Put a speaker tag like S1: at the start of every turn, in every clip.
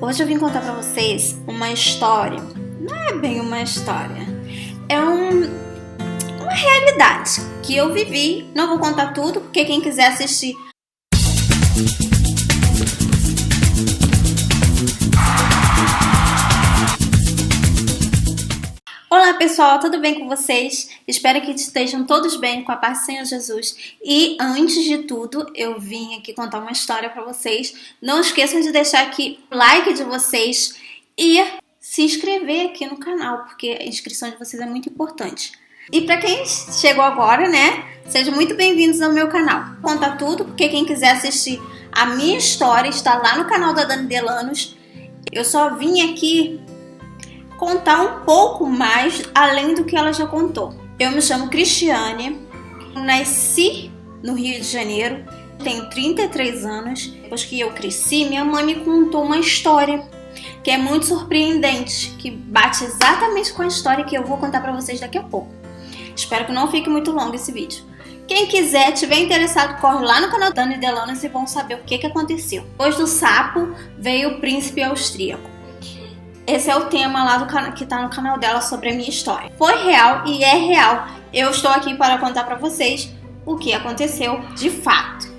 S1: Hoje eu vim contar pra vocês uma história. Não é bem uma história, é uma realidade que eu vivi. Não vou contar tudo, porque quem quiser assistir Olá pessoal, tudo bem com vocês? Espero que estejam todos bem, com a paz do Senhor Jesus. E antes de tudo, eu vim aqui contar uma história para vocês. Não esqueçam de deixar aqui o like de vocês e se inscrever aqui no canal, porque a inscrição de vocês é muito importante. E para quem chegou agora, né? Sejam muito bem-vindos ao meu canal. Vou contar tudo, porque quem quiser assistir a minha história está lá no canal da Dani Delanos. Eu só vim aqui contar um pouco mais além do que ela já contou. Eu me chamo Cristiane, nasci no Rio de Janeiro, tenho 33 anos. Depois que eu cresci, minha mãe me contou uma história que é muito surpreendente, que bate exatamente com a história que eu vou contar pra vocês daqui a pouco. Espero que não fique muito longo esse vídeo. Quem quiser, tiver interessado, corre lá no canal da Dani Delanos e vão saber o que aconteceu. Depois do sapo veio o príncipe austríaco. Esse é o tema lá que tá no canal dela sobre a minha história. Foi real e é real. Eu estou aqui para contar para vocês o que aconteceu de fato.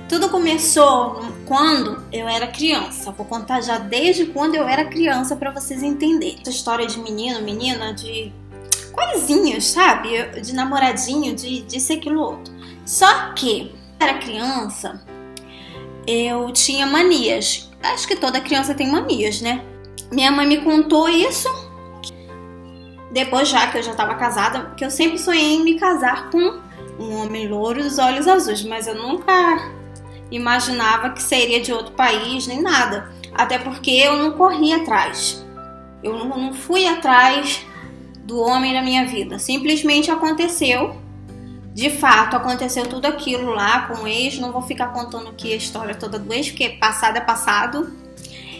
S1: Tudo começou quando eu era criança. Vou contar já desde quando eu era criança para vocês entenderem. Essa história de menino, menina, de coisinhas, sabe? De namoradinho, de ser aquilo outro. Só que, quando eu era criança, eu tinha manias. Acho que toda criança tem manias, né? Minha mãe me contou isso depois, já que eu já estava casada, que eu sempre sonhei em me casar com um homem louro dos olhos azuis, mas eu nunca imaginava que seria de outro país nem nada, até porque eu não corri atrás, eu não fui atrás do homem da minha vida, simplesmente aconteceu. De fato, aconteceu tudo aquilo lá com o ex. Não vou ficar contando aqui a história toda do ex, porque passado é passado.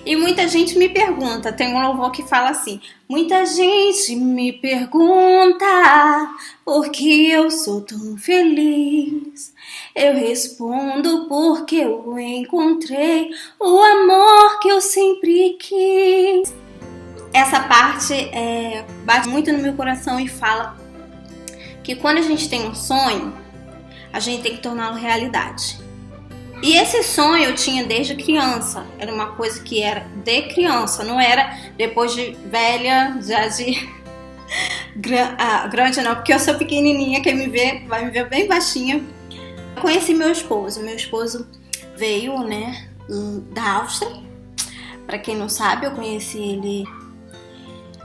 S1: E muita gente me pergunta, tem um louvor que fala assim: muita gente me pergunta por que eu sou tão feliz. Eu respondo porque eu encontrei o amor que eu sempre quis. Essa parte bate muito no meu coração e fala que quando a gente tem um sonho, a gente tem que torná-lo realidade. E esse sonho eu tinha desde criança, era uma coisa que era de criança, não era depois de velha, já de grande não, porque eu sou pequenininha, quem me vê vai me ver bem baixinha. Eu conheci meu esposo veio, né, da Áustria. Para quem não sabe, eu conheci ele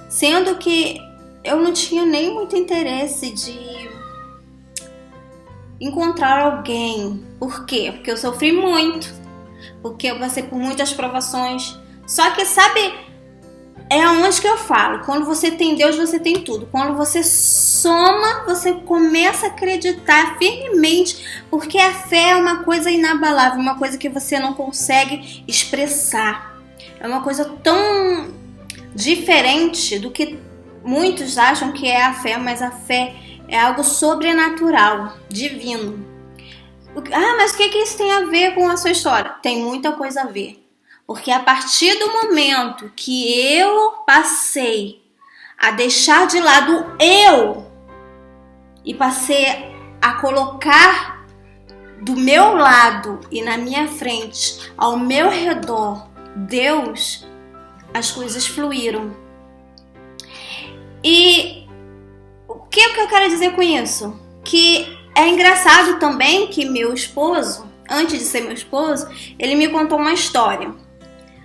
S1: sendo que eu não tinha nem muito interesse de encontrar alguém. Por quê? Porque eu sofri muito, porque eu passei por muitas provações. Só que sabe, é onde que eu falo, quando você tem Deus, você tem tudo. Quando você soma, você começa a acreditar firmemente, porque a fé é uma coisa inabalável, uma coisa que você não consegue expressar. É uma coisa tão diferente do que muitos acham que é a fé, mas a fé é algo sobrenatural, divino. Ah, mas o que isso tem a ver com a sua história? Tem muita coisa a ver. Porque a partir do momento que eu passei a deixar de lado eu e passei a colocar do meu lado e na minha frente, ao meu redor, Deus, as coisas fluíram. E o que eu quero dizer com isso? Que é engraçado também que meu esposo, antes de ser meu esposo, ele me contou uma história.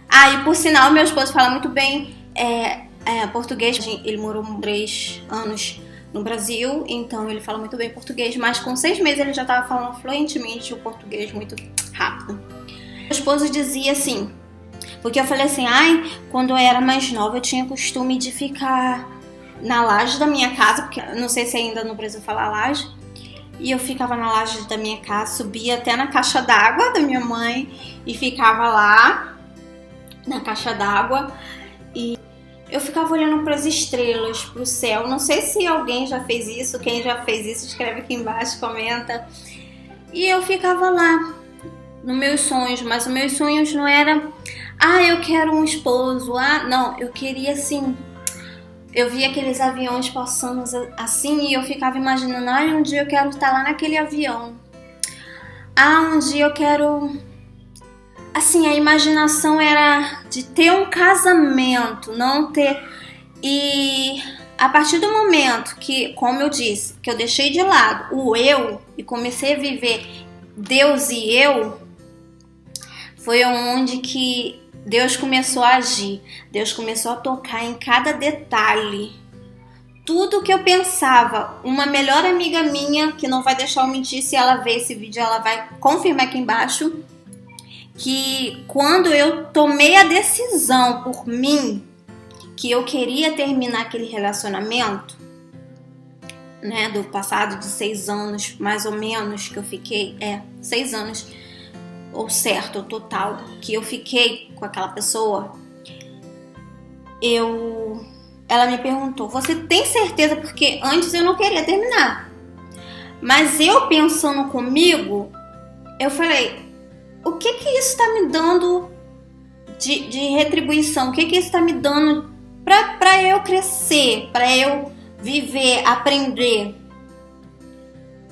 S1: Ah, e por sinal, meu esposo fala muito bem português. Ele morou 3 anos no Brasil, então ele fala muito bem português, mas com 6 meses ele já estava falando fluentemente o português muito rápido. Meu esposo dizia assim, porque eu falei assim, quando eu era mais nova eu tinha costume de ficar na laje da minha casa, porque não sei se ainda no Brasil fala laje, e eu ficava na laje da minha casa, subia até na caixa d'água da minha mãe e ficava lá na caixa d'água e eu ficava olhando para as estrelas, para o céu. Não sei se alguém já fez isso, quem já fez isso escreve aqui embaixo, comenta. E eu ficava lá nos meus sonhos, mas os meus sonhos não eram Ah, eu quero um esposo. Ah, não, eu queria assim. Eu via aqueles aviões passando assim e eu ficava imaginando, ah, um dia eu quero estar lá naquele avião. Ah, um dia eu quero... Assim, a imaginação era de ter um casamento, não ter... E a partir do momento que, como eu disse, que eu deixei de lado o eu e comecei a viver Deus e eu, foi onde que Deus começou a agir. Deus começou a tocar em cada detalhe. Tudo que eu pensava, uma melhor amiga minha, que não vai deixar eu mentir, se ela ver esse vídeo, ela vai confirmar aqui embaixo, que quando eu tomei a decisão por mim, que eu queria terminar aquele relacionamento, né, do passado de 6 anos, mais ou menos, que eu fiquei, 6 anos, ou certo, o total, que eu fiquei com aquela pessoa, ela me perguntou, você tem certeza? Porque antes eu não queria terminar. Mas eu pensando comigo, eu falei, o que isso está me dando de retribuição? O que isso está me dando para eu crescer, para eu viver, aprender?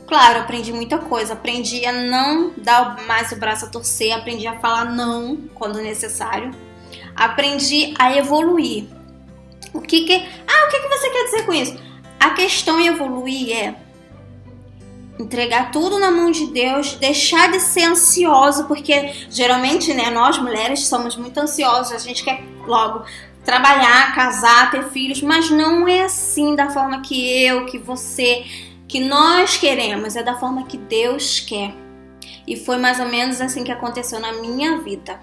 S1: Claro, aprendi muita coisa. Aprendi a não dar mais o braço a torcer. Aprendi a falar não quando necessário. Aprendi a evoluir. O que você quer dizer com isso? A questão em evoluir é entregar tudo na mão de Deus, deixar de ser ansioso, porque geralmente, né, nós mulheres somos muito ansiosas, a gente quer logo trabalhar, casar, ter filhos, mas não é assim da forma que você, que nós queremos, é da forma que Deus quer. E foi mais ou menos assim que aconteceu na minha vida.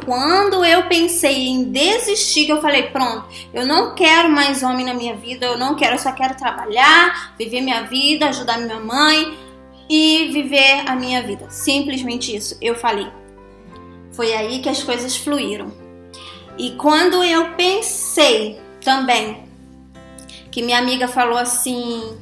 S1: Quando eu pensei em desistir, eu falei, pronto, eu não quero mais homem na minha vida, eu só quero trabalhar, viver minha vida, ajudar minha mãe e viver a minha vida. Simplesmente isso, eu falei. Foi aí que as coisas fluíram. E quando eu pensei também, que minha amiga falou assim,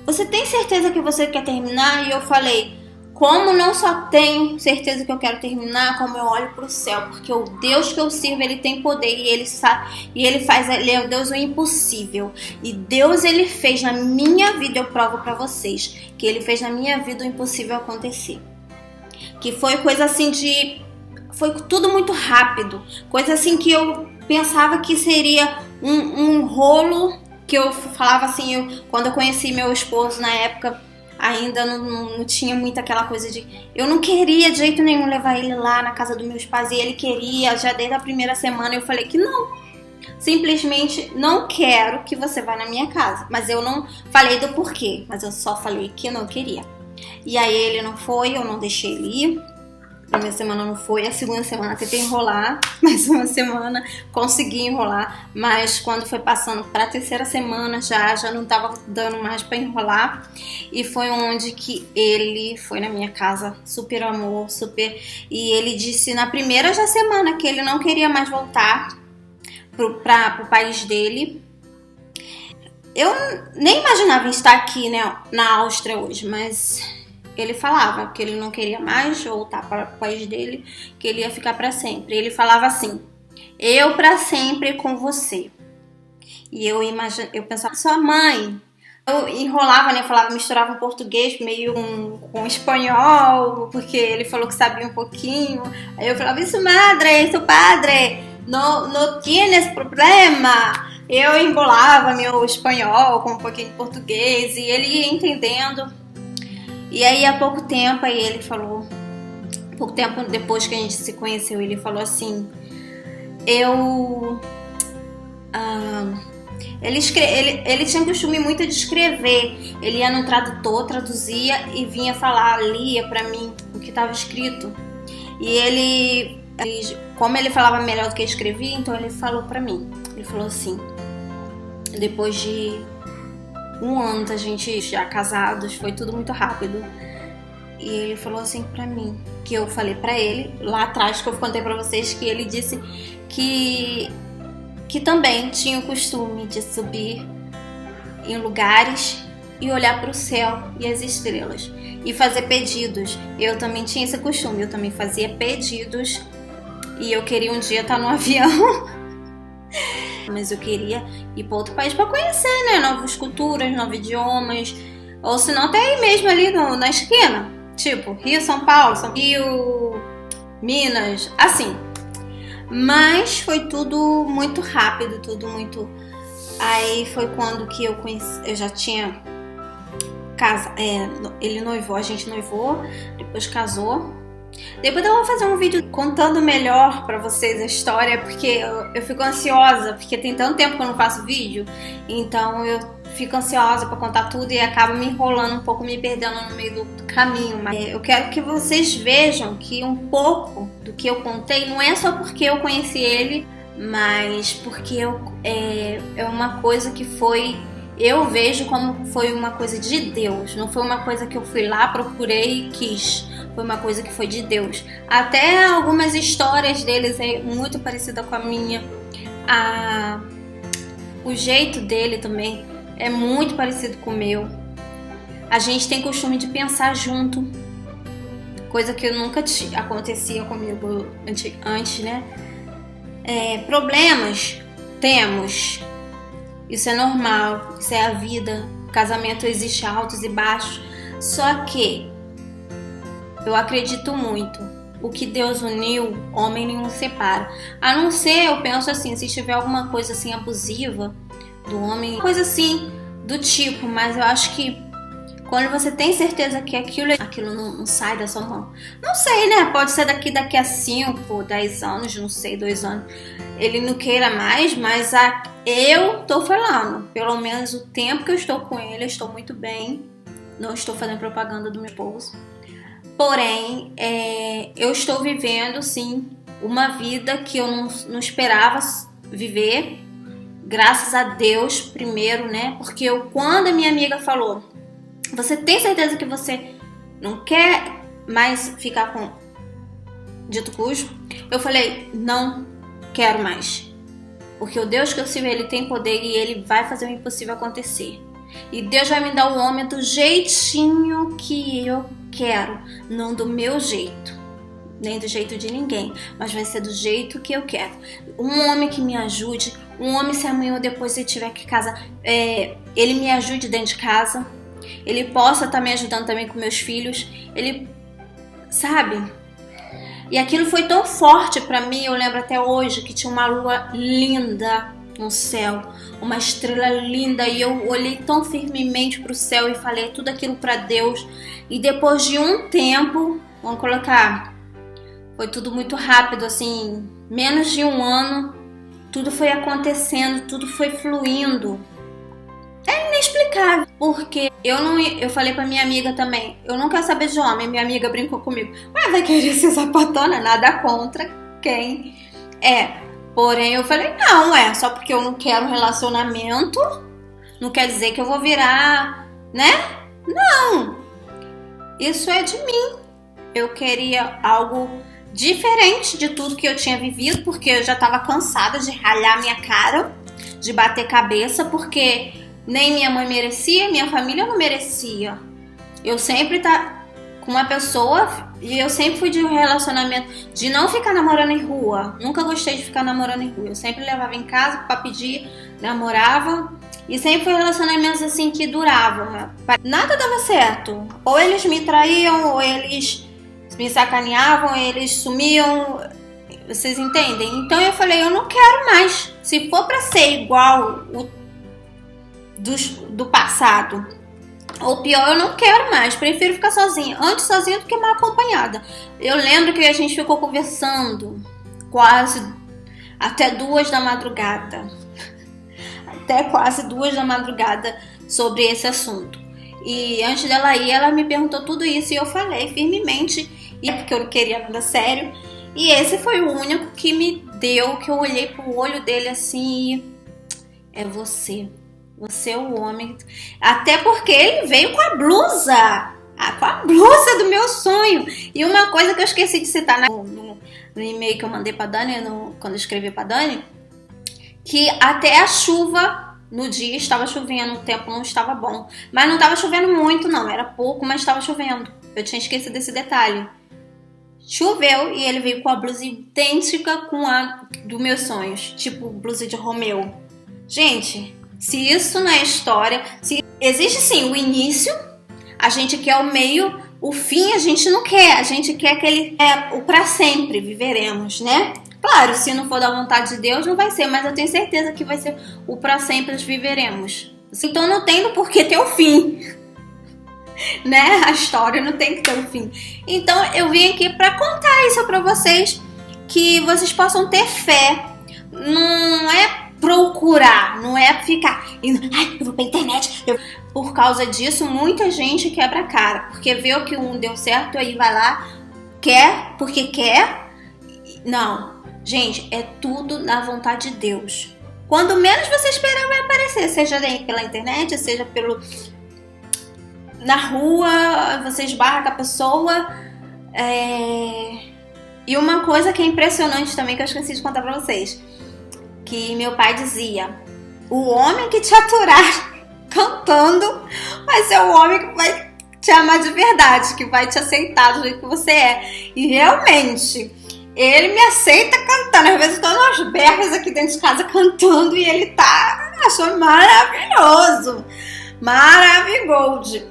S1: você tem certeza que você quer terminar? E eu falei, como não só tenho certeza que eu quero terminar, como eu olho para o céu, porque o Deus que eu sirvo, ele tem poder e ele sabe, e ele é o Deus do impossível. E Deus, ele fez na minha vida, eu provo para vocês, que ele fez na minha vida o impossível acontecer. Que foi coisa assim foi tudo muito rápido, coisa assim que eu pensava que seria um rolo, que eu falava assim, quando eu conheci meu esposo na época, ainda não tinha muito aquela coisa de... Eu não queria de jeito nenhum levar ele lá na casa dos meus pais, e ele queria, já desde a primeira semana eu falei que não. Simplesmente não quero que você vá na minha casa. Mas eu não falei do porquê, mas eu só falei que não queria. E aí ele não foi, eu não deixei ele ir. A primeira semana não foi, a segunda semana tentei enrolar, mais uma semana consegui enrolar, mas quando foi passando para a terceira semana já não estava dando mais para enrolar, e foi onde que ele foi na minha casa, super amor, e ele disse na primeira semana que ele não queria mais voltar para o país dele. Eu nem imaginava estar aqui, né, na Áustria hoje, mas... Ele falava que ele não queria mais voltar para o país dele, que ele ia ficar para sempre. Ele falava assim, eu para sempre com você. E eu pensava, sua mãe. Eu enrolava, né? Falava, misturava um português meio com espanhol, porque ele falou que sabia um pouquinho. Aí eu falava, isso madre, isso padre, não tienes problema. Eu embolava meu espanhol com um pouquinho de português e ele ia entendendo. E aí, há pouco tempo, pouco tempo depois que a gente se conheceu, ele falou assim, ele tinha costume muito de escrever, ele ia no tradutor, traduzia e vinha falar, lia pra mim o que estava escrito. E como ele falava melhor do que escrevia, então ele falou pra mim, ele falou assim, depois de 1 ano da gente já casados, foi tudo muito rápido. E ele falou assim pra mim, que eu falei pra ele, lá atrás que eu contei pra vocês, que ele disse que também tinha o costume de subir em lugares e olhar pro céu e as estrelas e fazer pedidos. Eu também tinha esse costume, eu também fazia pedidos E eu queria um dia estar no avião. Mas eu queria ir para outro país para conhecer, né? Novas culturas, novos idiomas. Ou se não, até aí mesmo ali na esquina. Tipo, Rio, São Paulo, São Rio, Minas, assim. Mas foi tudo muito rápido, tudo muito... Aí foi quando que eu conheci, eu já tinha casa, ele noivou, a gente noivou, depois casou. Depois eu vou fazer um vídeo contando melhor pra vocês a história, porque eu fico ansiosa, porque tem tanto tempo que eu não faço vídeo, então eu fico ansiosa pra contar tudo e acabo me enrolando um pouco, me perdendo no meio do caminho. Mas eu quero que vocês vejam que um pouco do que eu contei não é só porque eu conheci ele, mas porque é uma coisa que foi... Eu vejo como foi uma coisa de Deus, não foi uma coisa que eu fui lá, procurei e quis. Foi uma coisa que foi de Deus. Até algumas histórias deles é muito parecida com a minha. O jeito dele também é muito parecido com o meu. A gente tem costume de pensar junto. Coisa que nunca acontecia comigo antes, né? Problemas temos. Isso é normal, isso é a vida. Casamento existe altos e baixos. Só que eu acredito muito. O que Deus uniu, homem nenhum separa. A não ser, eu penso assim, se tiver alguma coisa assim abusiva do homem, coisa assim do tipo, mas eu acho que quando você tem certeza que aquilo não sai da sua mão. Não sei, né? Pode ser daqui a 5, 10 anos, não sei, 2 anos. Ele não queira mais, mas eu tô falando. Pelo menos o tempo que eu estou com ele, eu estou muito bem. Não estou fazendo propaganda do meu esposo. Porém, eu estou vivendo, sim, uma vida que eu não esperava viver. Graças a Deus, primeiro, né? Porque quando a minha amiga falou, você tem certeza que você não quer mais ficar com dito cujo? Eu falei, não quero mais. Porque o Deus que eu sirvo, ele tem poder e ele vai fazer o impossível acontecer. E Deus vai me dar o homem do jeitinho que eu quero, não do meu jeito, nem do jeito de ninguém, mas vai ser do jeito que eu quero. Um homem que me ajude, um homem, se amanhã ou depois ele tiver que casar, ele me ajude dentro de casa, ele possa estar me ajudando também com meus filhos, ele, sabe? E aquilo foi tão forte pra mim, eu lembro até hoje que tinha uma lua linda no céu, uma estrela linda, e eu olhei tão firmemente pro céu e falei tudo aquilo pra Deus. E depois de um tempo, vamos colocar, foi tudo muito rápido, assim, menos de um ano, tudo foi acontecendo, tudo foi fluindo. É inexplicável, porque eu falei pra minha amiga também, eu não quero saber de homem, minha amiga brincou comigo, mas vai querer ser sapatona? Nada contra quem porém eu falei, não, só porque eu não quero um relacionamento, não quer dizer que eu vou virar, né? Não, isso é de mim, eu queria algo diferente de tudo que eu tinha vivido, porque eu já tava cansada de ralhar minha cara, de bater cabeça, porque nem minha mãe merecia, minha família não merecia. Eu sempre tá com uma pessoa e eu sempre fui de um relacionamento de não ficar namorando em rua. Nunca gostei de ficar namorando em rua. Eu sempre levava em casa pra pedir, namorava. E sempre foi relacionamentos assim que duravam. Nada dava certo. Ou eles me traíam, ou eles me sacaneavam, ou eles sumiam. Vocês entendem? Então eu falei, eu não quero mais. Se for pra ser igual do passado, ou pior, eu não quero mais, prefiro ficar sozinha, antes sozinha do que mal acompanhada. Eu lembro que a gente ficou conversando quase até 2 da madrugada, até quase 2 da madrugada sobre esse assunto. E antes dela ir, ela me perguntou tudo isso e eu falei firmemente, e porque eu não queria nada sério. E esse foi o único que me deu, que eu olhei pro olho dele assim e é você. Você é o homem. Até porque ele veio com a blusa. Com a blusa do meu sonho. E uma coisa que eu esqueci de citar no e-mail que eu mandei pra Dani, quando eu escrevi pra Dani, que até a chuva no dia estava chovendo, o tempo não estava bom. Mas não estava chovendo muito não, era pouco, mas estava chovendo. Eu tinha esquecido desse detalhe. Choveu e ele veio com a blusa idêntica com a dos meus sonhos, tipo blusa de Romeu. Gente, se isso não é história, se existe sim o início, a gente quer o meio, o fim a gente não quer, a gente quer aquele o pra sempre viveremos, né? Claro, se não for da vontade de Deus não vai ser, mas eu tenho certeza que vai ser o pra sempre viveremos. Então não tem por que ter o fim, né? A história não tem que ter um fim. Então eu vim aqui para contar isso para vocês, que vocês possam ter fé. Não é procurar, não é ficar eu vou pra internet. Por causa disso, muita gente quebra a cara, porque vê o que um deu certo, aí vai lá, quer porque quer. Não, gente, é tudo na vontade de Deus. Quando menos você esperar vai aparecer, seja pela internet, seja na rua, você esbarra com a pessoa. E uma coisa que é impressionante também, que eu esqueci de contar pra vocês, que meu pai dizia: o homem que te aturar cantando vai ser o homem que vai te amar de verdade, que vai te aceitar do jeito que você é. E realmente, ele me aceita cantando. Às vezes eu tô nas berras aqui dentro de casa cantando e ele achou maravilhoso. Maravigold.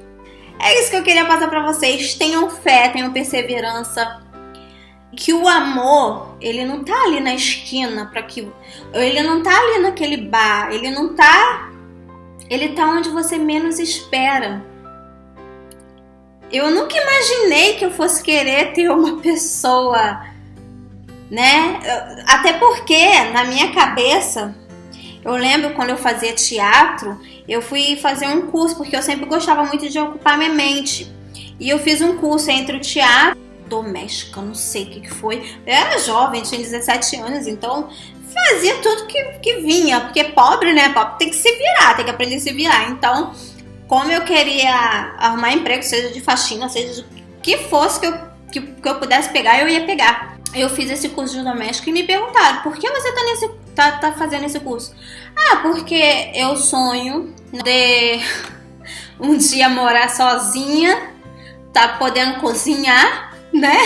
S1: É isso que eu queria passar pra vocês. Tenham fé, tenham perseverança. Que o amor, ele não tá ali na esquina, ele não tá ali naquele bar, ele tá onde você menos espera. Eu nunca imaginei que eu fosse querer ter uma pessoa, né? Até porque, na minha cabeça, eu lembro quando eu fazia teatro, eu fui fazer um curso, porque eu sempre gostava muito de ocupar minha mente. E eu fiz um curso entre o teatro doméstica, não sei o que foi. Eu era jovem, tinha 17 anos, então fazia tudo que vinha, porque pobre, né? Pobre tem que se virar, tem que aprender a se virar. Então, como eu queria arrumar emprego, seja de faxina, seja de que fosse que eu pudesse pegar, eu ia pegar. Eu fiz esse curso de doméstica e me perguntaram: por que você tá fazendo esse curso? Porque eu sonho de um dia morar sozinha, tá podendo cozinhar, né?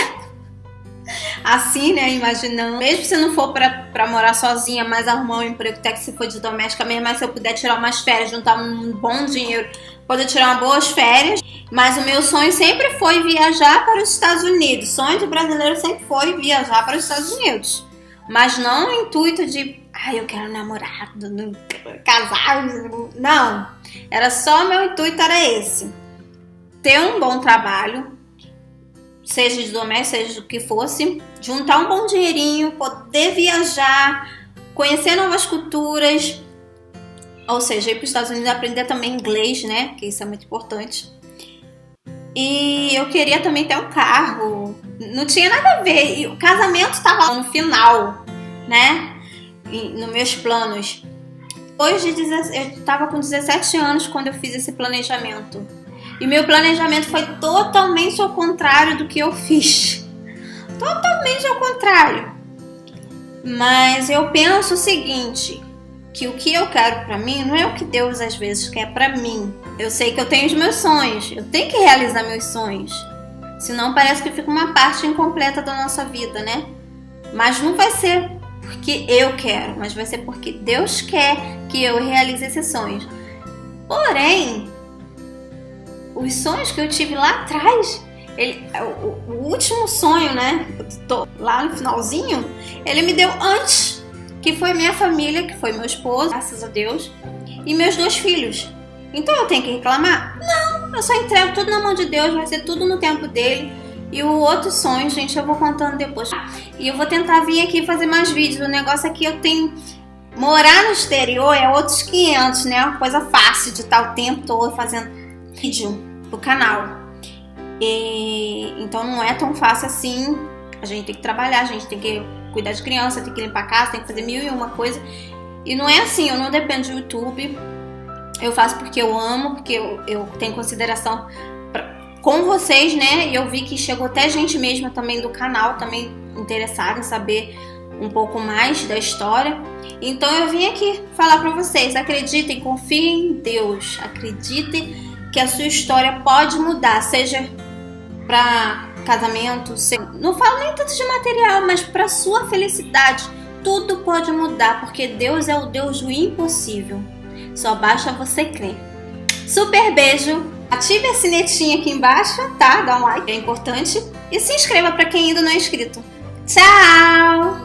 S1: Assim, né? Imaginando. Mesmo se não for pra morar sozinha, mas arrumar um emprego, até que se for de doméstica mesmo, mas se eu puder tirar umas férias, juntar um bom dinheiro, poder tirar umas boas férias. Mas o meu sonho sempre foi viajar para os Estados Unidos. O sonho de brasileiro sempre foi viajar para os Estados Unidos. Mas não no intuito de, eu quero namorar, casar. Não. Era só, meu intuito era esse. Ter um bom trabalho, seja de doméstica, seja do que fosse, juntar um bom dinheirinho, poder viajar, conhecer novas culturas, ou seja, ir para os Estados Unidos aprender também inglês, né? Que isso é muito importante. E eu queria também ter um carro, não tinha nada a ver, e o casamento estava no final, né? Nos meus planos. Hoje eu estava com 17 anos quando eu fiz esse planejamento. E meu planejamento foi totalmente ao contrário do que eu fiz. Totalmente ao contrário. Mas eu penso o seguinte, que o que eu quero pra mim não é o que Deus às vezes quer pra mim. Eu sei que eu tenho os meus sonhos, eu tenho que realizar meus sonhos. Senão parece que fica uma parte incompleta da nossa vida, né? Mas não vai ser porque eu quero, mas vai ser porque Deus quer que eu realize esses sonhos. Porém, os sonhos que eu tive lá atrás, o último sonho, né? Tô lá no finalzinho, ele me deu antes, que foi minha família, que foi meu esposo, graças a Deus, e meus 2 filhos. Então eu tenho que reclamar? Não, eu só entrego tudo na mão de Deus, vai ser tudo no tempo dele. E o outro sonho, gente, eu vou contando depois. E eu vou tentar vir aqui fazer mais vídeos. O negócio aqui eu tenho... Morar no exterior é outros 500, né? Uma coisa fácil de estar o tempo todo fazendo vídeo pro canal. Então não é tão fácil assim. A gente tem que trabalhar, a gente tem que cuidar de criança, tem que limpar a casa, tem que fazer 1001 coisa. E não é assim, eu não dependo do YouTube. Eu faço porque eu amo, porque eu tenho consideração com vocês, né? E eu vi que chegou até gente mesmo também do canal, também interessada em saber um pouco mais da história. Então eu vim aqui falar pra vocês, acreditem, confiem em Deus, acreditem que a sua história pode mudar, seja pra casamento, não falo nem tanto de material, mas para sua felicidade, tudo pode mudar, porque Deus é o Deus do impossível. Só basta você crer. Super beijo! Ative a sinetinha aqui embaixo, tá? Dá um like, é importante. E se inscreva para quem ainda não é inscrito. Tchau!